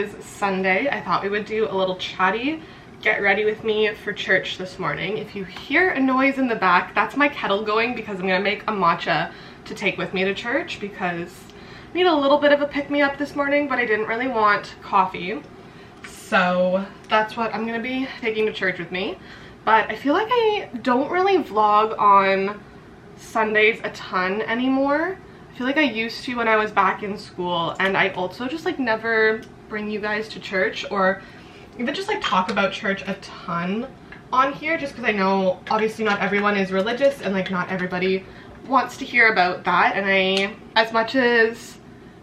is Sunday. I thought we would do a little chatty get ready with me for church this morning. If you hear a noise in the back, that's my kettle going because I'm gonna make a matcha to take with me to church because I need a little bit of a pick-me-up this morning, but I didn't really want coffee. So that's what I'm gonna be taking to church with me. But I feel like I don't really vlog on Sundays a ton anymore. I feel like I used to when I was back in school, and I also just like never bring you guys to church or even just like talk about church a ton on here, just because I know obviously not everyone is religious and like not everybody wants to hear about that. And as much as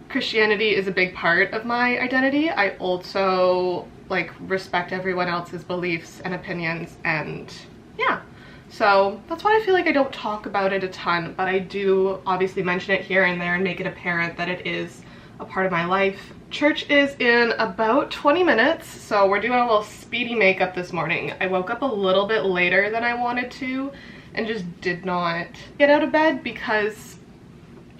Christianity is a big part of my identity, I also like respect everyone else's beliefs and opinions, and yeah. So that's why I feel like I don't talk about it a ton, but I do obviously mention it here and there and make it apparent that it is a part of my life. Church is in about 20 minutes, so we're doing a little speedy makeup this morning. I woke up a little bit later than I wanted to and just did not get out of bed because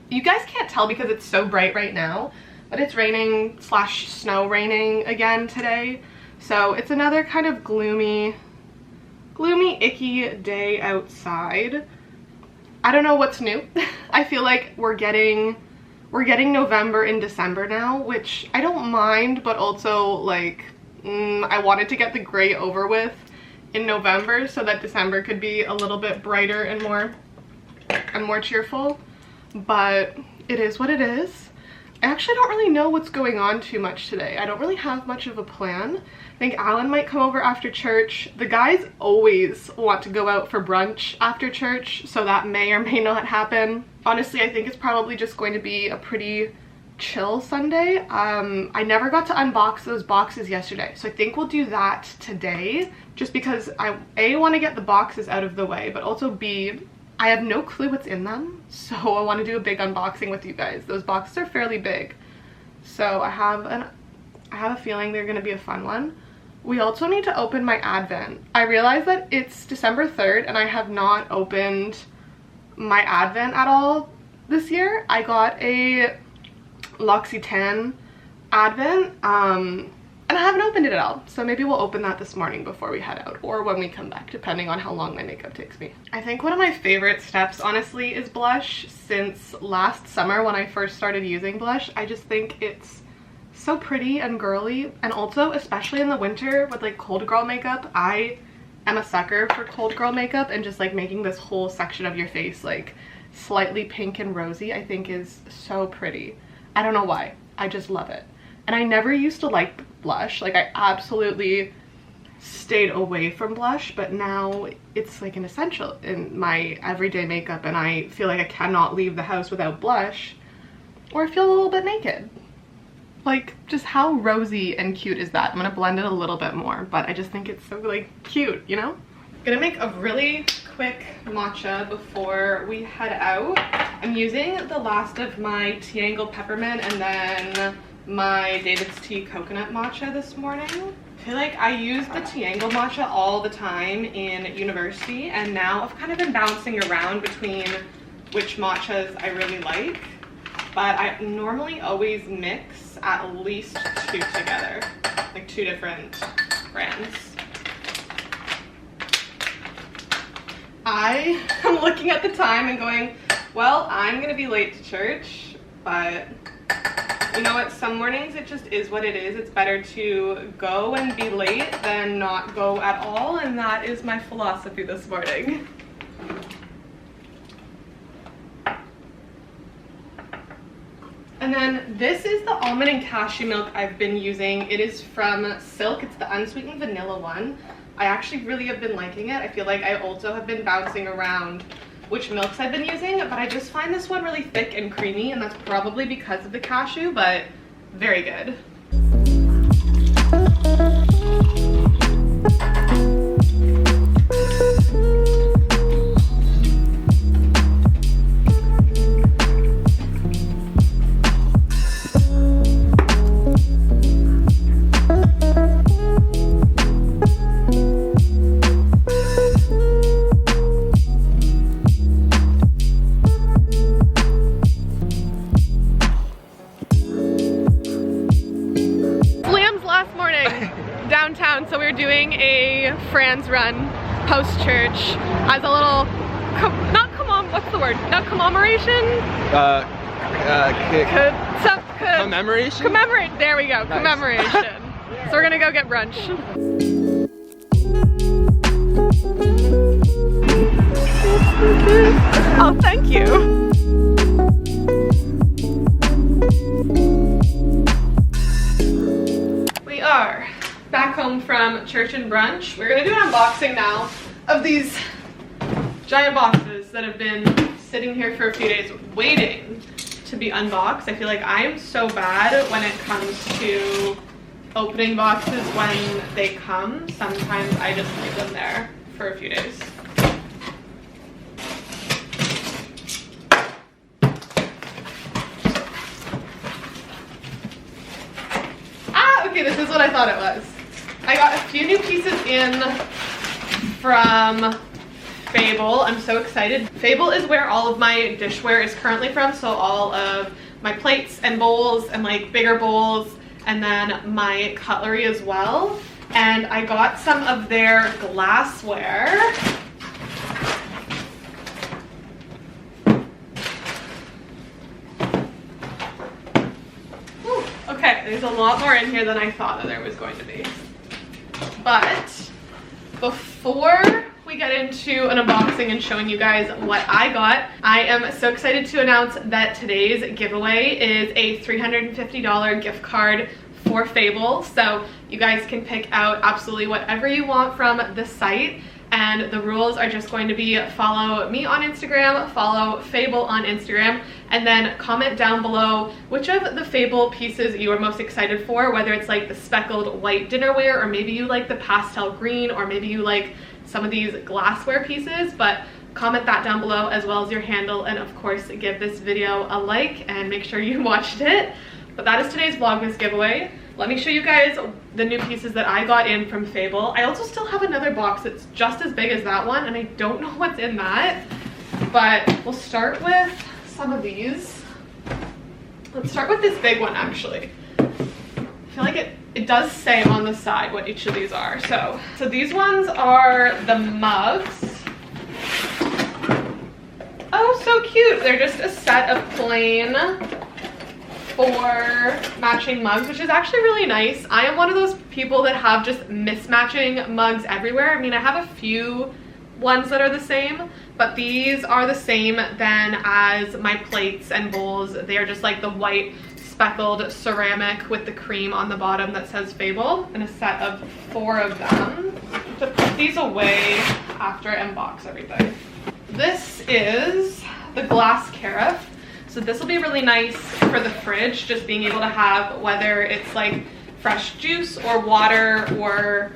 you guys can't tell because it's so bright right now, but it's raining / snow raining again today. So it's another kind of gloomy, icky day outside. I don't know what's new. I feel like we're getting November and December now, which I don't mind, but also like I wanted to get the gray over with in November so that December could be a little bit brighter and more cheerful. But it is what it is. I actually don't really know what's going on too much today. I don't really have much of a plan. I think Alan might come over after church. The guys always want to go out for brunch after church, so that may or may not happen. Honestly, I think it's probably just going to be a pretty chill Sunday. I never got to unbox those boxes yesterday, so I think we'll do that today, just because I A, want to get the boxes out of the way, but also B, I have no clue what's in them, so I want to do a big unboxing with you guys. Those boxes are fairly big, so I have a feeling they're going to be a fun one. We also need to open my Advent. I realized that it's December 3rd and I have not opened my Advent at all this year. I got a L'Occitane Advent and I haven't opened it at all, so maybe we'll open that this morning before we head out or when we come back, depending on how long my makeup takes me. I think one of my favorite steps honestly is blush. Since last summer when I first started using blush, I just think it's so pretty and girly, and also especially in the winter with like cold girl makeup. I am a sucker for cold girl makeup, and just like making this whole section of your face like slightly pink and rosy I think is so pretty. I don't know why, I just love it. And I never used to like blush, like I absolutely stayed away from blush, but now it's like an essential in my everyday makeup, and I feel like I cannot leave the house without blush or I feel a little bit naked. Like, just how rosy and cute is that? I'm gonna blend it a little bit more, but I just think it's so like cute, you know? I'm gonna make a really quick matcha before we head out. I'm using the last of my Tiiu peppermint and then my David's Tea coconut matcha this morning. I feel like I used the Tiiu matcha all the time in university, and now I've kind of been bouncing around between which matchas I really like, but I normally always mix at least 2 together, like 2 different brands. I am looking at the time and going, well, I'm gonna be late to church, but you know what, some mornings it just is what it is. It's better to go and be late than not go at all, and that is my philosophy this morning. And then this is the almond and cashew milk I've been using. It is from Silk. It's the unsweetened vanilla one. I actually really have been liking it. I feel like I also have been bouncing around which milks I've been using, but I just find this one really thick and creamy, and that's probably because of the cashew, but very good. errands run post-church as a little, commemoration? Commemoration? There we go, nice. Commemoration. So we're gonna go get brunch. Oh, thank you. We are back home from church and brunch. We're gonna do an unboxing now of these giant boxes that have been sitting here for a few days waiting to be unboxed. I feel like I am so bad when it comes to opening boxes when they come. Sometimes I just leave them there for a few days. Okay, this is what I thought it was. I got a few new pieces in from Fable. I'm so excited. Fable is where all of my dishware is currently from, so all of my plates and bowls and like bigger bowls, and then my cutlery as well. And I got some of their glassware. Okay, there's a lot more in here than I thought that there was going to be. But before we get into an unboxing and showing you guys what I got, I am so excited to announce that today's giveaway is a $350 gift card for Fable. So you guys can pick out absolutely whatever you want from the site. And the rules are just going to be follow me on Instagram, follow Fable on Instagram, and then comment down below which of the Fable pieces you are most excited for, whether it's like the speckled white dinnerware, or maybe you like the pastel green, or maybe you like some of these glassware pieces. But comment that down below as well as your handle, and of course give this video a like and make sure you watched it. But that is today's Vlogmas giveaway. Let me show you guys the new pieces that I got in from Fable. I also still have another box that's just as big as that one, and I don't know what's in that. But we'll start with some of these. Let's start with this big one, actually. I feel like it does say on the side what each of these are. So these ones are the mugs. Oh, so cute. They're just a set of plain 4 matching mugs, which is actually really nice. I am one of those people that have just mismatching mugs everywhere. I mean, I have a few ones that are the same, but these are the same then as my plates and bowls. They are just like the white speckled ceramic with the cream on the bottom that says Fable, and a set of 4 of them. To put these away after I unbox everything. This is the glass carafe. So this will be really nice for the fridge, just being able to have, whether it's like fresh juice or water or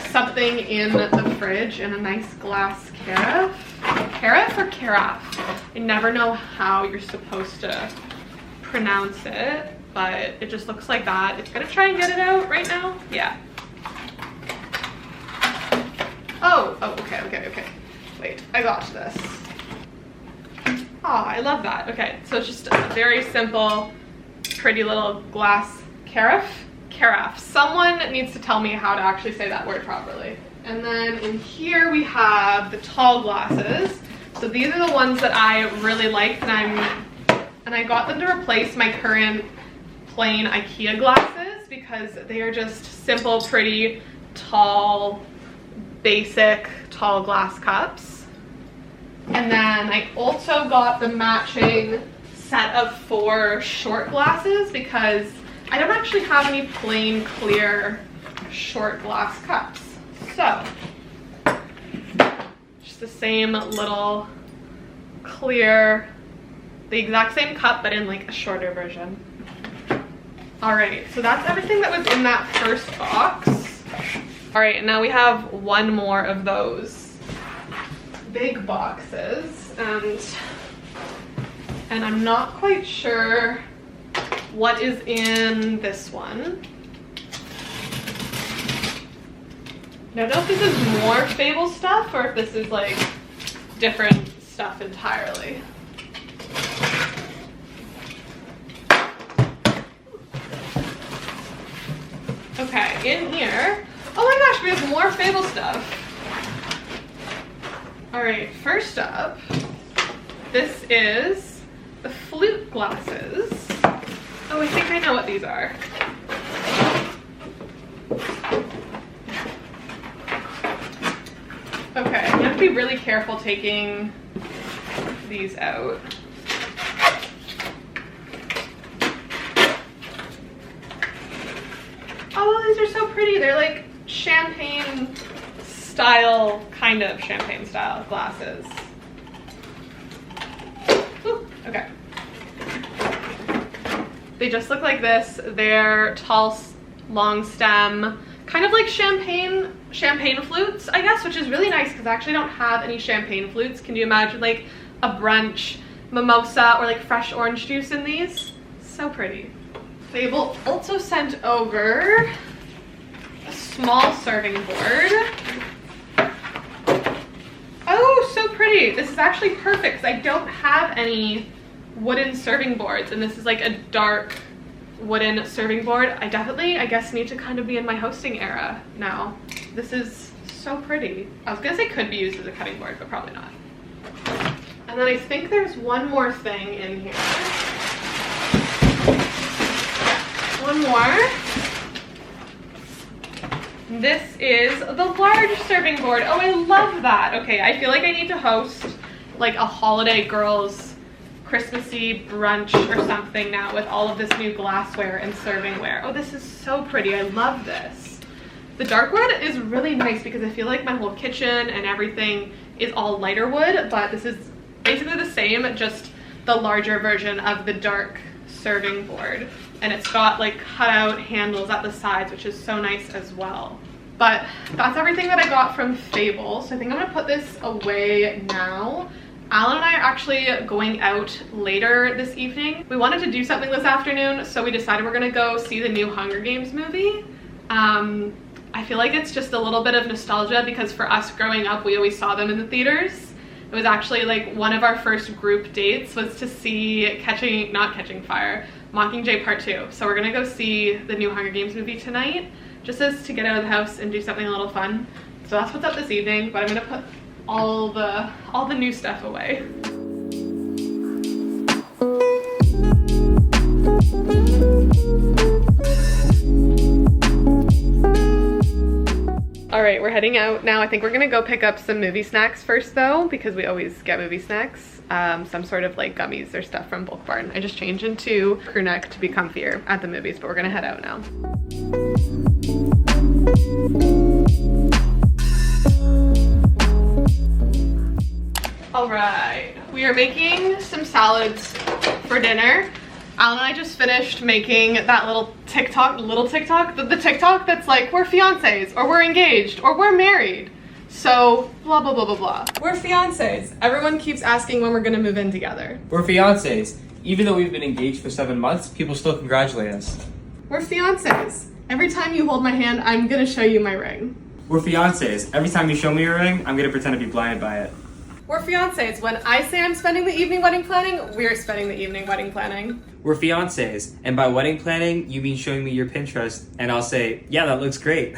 something in the fridge, in a nice glass carafe. Carafe or carafe? I never know how you're supposed to pronounce it, but it just looks like that. It's gonna try and get it out right now. Yeah. Oh, okay. Wait, I got this. Oh, I love that. Okay, so it's just a very simple, pretty little glass carafe. Carafe. Someone needs to tell me how to actually say that word properly. And then in here we have the tall glasses. So these are the ones that I really liked, and I got them to replace my current plain IKEA glasses because they are just simple, pretty, tall, basic, tall glass cups. And then I also got the matching set of 4 short glasses because I don't actually have any plain clear short glass cups. So just the same little clear, the exact same cup but in like a shorter version. Alright, so that's everything that was in that first box. Alright, now we have one more of those big boxes, and I'm not quite sure what is in this one. I don't know if this is more Fable stuff or if this is like different stuff entirely. Okay, in here, Oh my gosh, we have more Fable stuff. All right, first up, this is the flute glasses. Oh, I think I know what these are. Okay, you have to be really careful taking these out. Oh, these are so pretty. They're like champagne style, kind of champagne style glasses. Ooh, okay. They just look like this. They're tall, long stem, kind of like champagne flutes, I guess, which is really nice because I actually don't have any champagne flutes. Can you imagine like a brunch mimosa or like fresh orange juice in these? So pretty. Fable also sent over a small serving board. Oh, so pretty. This is actually perfect because I don't have any wooden serving boards, and this is like a dark wooden serving board. I guess need to kind of be in my hosting era now. This is so pretty. I was gonna say could be used as a cutting board, but probably not. And then I think there's one more thing in here. One more. This is the large serving board. Oh, I love that. Okay, I feel like I need to host like a holiday girls Christmassy brunch or something now with all of this new glassware and servingware. Oh, this is so pretty. I love this. The dark wood is really nice because I feel like my whole kitchen and everything is all lighter wood, but this is basically the same, just the larger version of the dark serving board. And it's got like cutout handles at the sides, which is so nice as well. But that's everything that I got from Fable. So I think I'm gonna put this away now. Alan and I are actually going out later this evening. We wanted to do something this afternoon, so we decided we're gonna go see the new Hunger Games movie. I feel like it's just a little bit of nostalgia because for us growing up, we always saw them in the theaters. It was actually like one of our first group dates was to see Not Catching Fire, Mockingjay Part 2. So we're gonna go see the new Hunger Games movie tonight, just as to get out of the house and do something a little fun. So that's what's up this evening, but I'm gonna put all the new stuff away. All right, we're heading out now. I think we're gonna go pick up some movie snacks first though, because we always get movie snacks. Some sort of like gummies or stuff from Bulk Barn. I just changed into crew neck to be comfier at the movies, but we're gonna head out now. All right, we are making some salads for dinner. Alan and I just finished making that little TikTok, the TikTok that's like, we're fiancés, or we're engaged, or we're married. So, blah, blah, blah, blah, blah. We're fiancés. Everyone keeps asking when we're gonna move in together. We're fiancés. Even though we've been engaged for 7 months, people still congratulate us. We're fiancés. Every time you hold my hand, I'm gonna show you my ring. We're fiancés. Every time you show me your ring, I'm gonna pretend to be blinded by it. We're fiancés. When I say I'm spending the evening wedding planning, we're spending the evening wedding planning. We're fiancés. And by wedding planning, you mean showing me your Pinterest, and I'll say, yeah, that looks great.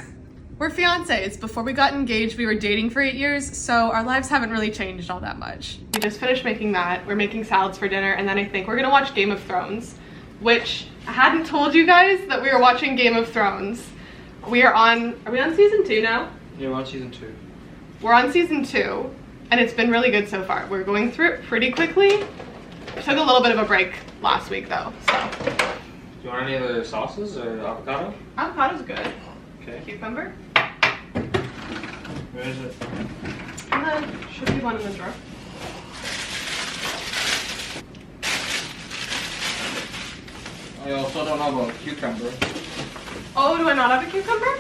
We're fiancés. Before we got engaged, we were dating for 8 years, so our lives haven't really changed all that much. We just finished making that. We're making salads for dinner, and then I think we're gonna watch Game of Thrones, which I hadn't told you guys that we were watching Game of Thrones. Are we on season 2 now? Yeah, we're on season 2. We're on season 2, and it's been really good so far. We're going through it pretty quickly. We took a little bit of a break last week though, so. Do you want any other sauces or avocado? Avocado's good. Okay. Cucumber. Where is it? Should be one in the drawer. I also don't have a cucumber. Oh, do I not have a cucumber?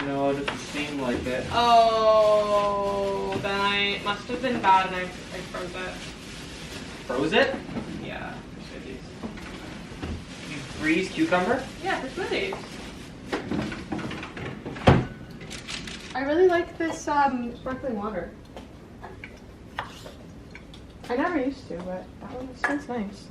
No, it doesn't seem like it. Oh, then I must have been bad and I froze it. Froze it? Yeah. You freeze cucumber? Yeah, for smoothies. I really like this sparkling water. I never used to, but that one smells nice.